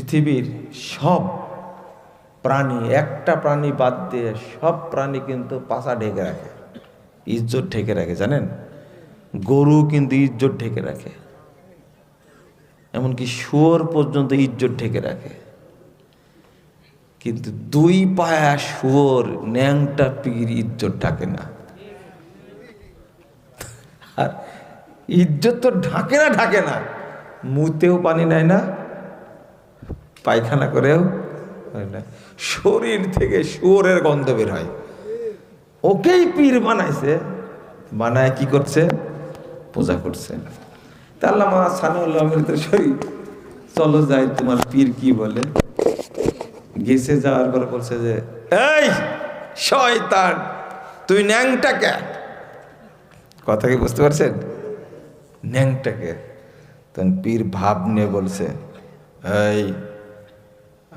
পৃথিবীর সব প্রাণী, একটা প্রাণী বাদ দিয়ে সব প্রাণী কিন্তু পাছা ঢেকে রাখে, ইজ্জত ঢেকে রাখে। জানেন, গরু কিন্তু ইজ্জত ঢেকে রাখে, এমনকি শুয়োর পর্যন্ত ইজ্জত ঢেকে রাখে। কিন্তু দুই পায়া শুয়োর, ন্যাংটা পীর ইজ্জত ঢাকে না। আর ইজ্জত তো ঢাকে না, মুতেও পানি নেয় না, পায়খানা করেও না, শরীর থেকে শুয়োরের গন্ধ বের হয়। ওকেই পীর বানাইছে, বানায় কি করছে? পূজা করছে। তা আল্লামা সানাউল্লাহ আমিরের শরীর, চলো যাই, তোমার পীর কি বলে। গেছে, যাওয়ার পরে বলছে যে, এই শয়তান, তুই ন্যাংটাকে। কথা কি বুঝতে পারছেন? ন্যাংটাকে। তখন পীর ভাব নিয়ে বলছে, এই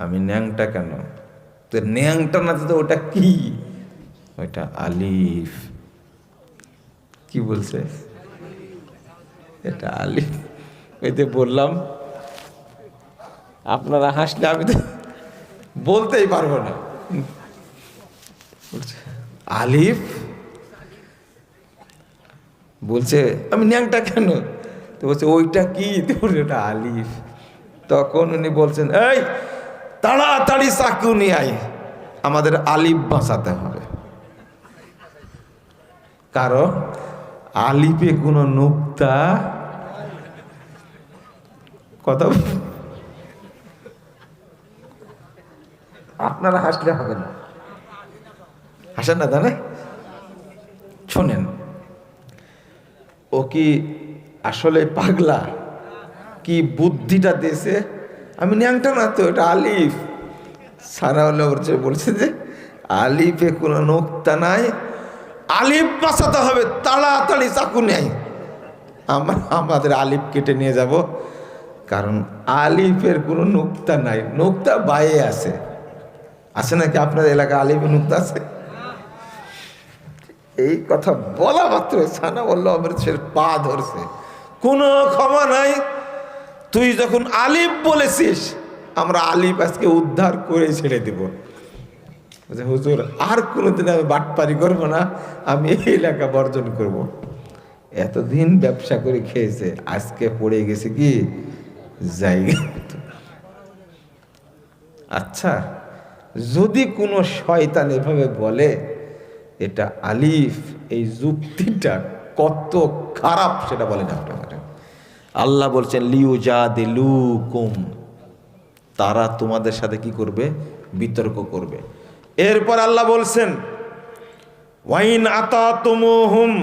আমি ন্যাংটা কেন? তোর ন্যাংটা না তো ওটা কি? ওইটা আলিফ। কি বলছে? এটা আলিফ। ওইতে বললাম, আপনারা হাসলে আমি তো বলতেই পারবো না। আলিফ বলছে, আমি ন্যাংটা কেন? তো বলছে ওইটা কি? ওটা আলিফ। তখন উনি বলছেন, এই তাড়াতাড়ি চাকু নিয়ে আয়, আমাদের আলিফ বাঁচাতে হবে। কারণ আলিফে কোনো নুক্তা, কথা আপনারা হাসলে হবে না, হাসেন না, জানে। শোনেন, ও কি আসলে পাগলা? কি বুদ্ধিটা দিয়েছে? আমি ন্যাংটা না তো, এটা আলিফ। সানাউল্লাহ বলছে যে আলিফে কোনো নোক্তা নাই, আলিফ বাঁচাতে হবে, তাড়াতাড়ি চাকু নেই, আমাদের আলিফ কেটে নিয়ে যাব। কারণ আলিফের কোনো নোক্তা নাই, নোক্তা বাইরে আছে নাকি? আপনার এলাকায় আলিফের নোক্তা আছে? এই কথা বলা মাত্র সানাউল্লাহ আমিরের পা ধরছে, কোনো ক্ষমা নাই। তুই যখন আলিফ বলেছিস, আমরা আলিফ আজকে উদ্ধার করে ছেড়ে দেব। হুজুর, আর কোনোদিন আমি বাটপারি করবো না, আমি এই এলাকা বর্জন করব। এতদিন ব্যবসা করে খেয়েছে, আজকে পড়ে গেছে কি জায়গা। আচ্ছা, যদি কোনো শয়তান এভাবে বলে এটা আলিফ, এই যুক্তিটা কত খারাপ সেটা বলেন আপনারা। আল্লাহ বলছেন লিউজাদিলুকুম, তারা তোমাদের সাথে কি করবে? বিতর্ক করবে। এরপর আল্লাহ বলছেন ওয়াইন আতাতুমুহুম,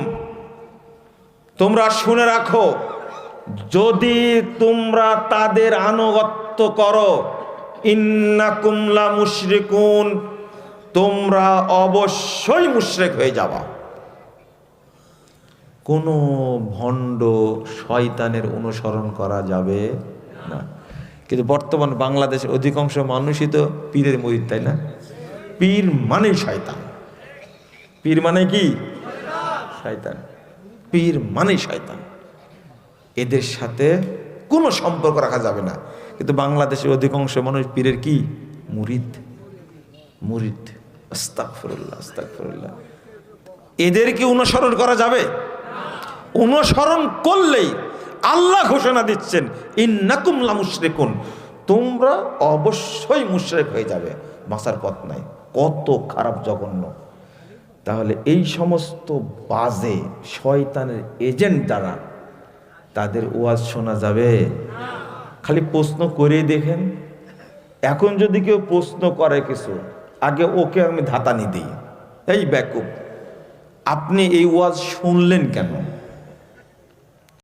তোমরা শুনে রাখো, যদি তোমরা তাদের আনুগত্য করো, ইন্নাকুম লা মুশরিকুন, তোমরা অবশ্যই মুশরিক হয়ে যাবা। কোনো ভণ্ড শয়তানের অনুসরণ করা যাবে না। কিন্তু বর্তমান বাংলাদেশের অধিকাংশ মানুষই তো পীরের মুরিদ, তাই না? পীর মানে শয়তান। পীর মানে কি? শয়তান। পীর মানে শয়তান। এদের সাথে কোনো সম্পর্ক রাখা যাবে না। কিন্তু বাংলাদেশের অধিকাংশ মানুষ পীরের কি? মুরিদ। মুরিদ। আস্তাগফিরুল্লাহ, আস্তাগফিরুল্লাহ। এদেরকে অনুসরণ করা যাবে? অনুসরণ করলেই আল্লাহ ঘোষণা দিচ্ছেন ইন্নাকুম লা মুশরিকুন, তোমরা অবশ্যই মুশরিক হয়ে যাবে, বাঁচার পথ নাই। কত খারাপ, জঘন্য। তাহলে এই সমস্ত বাজে শয়তানের এজেন্ট দ্বারা তাদের ওয়াজ শোনা যাবে? খালি প্রশ্ন করেই দেখেন। এখন যদি কেউ প্রশ্ন করে কিছু, আগে ওকে আমি ধাতানি দিই, এই বেকুব, আপনি এই ওয়াজ শুনলেন কেন?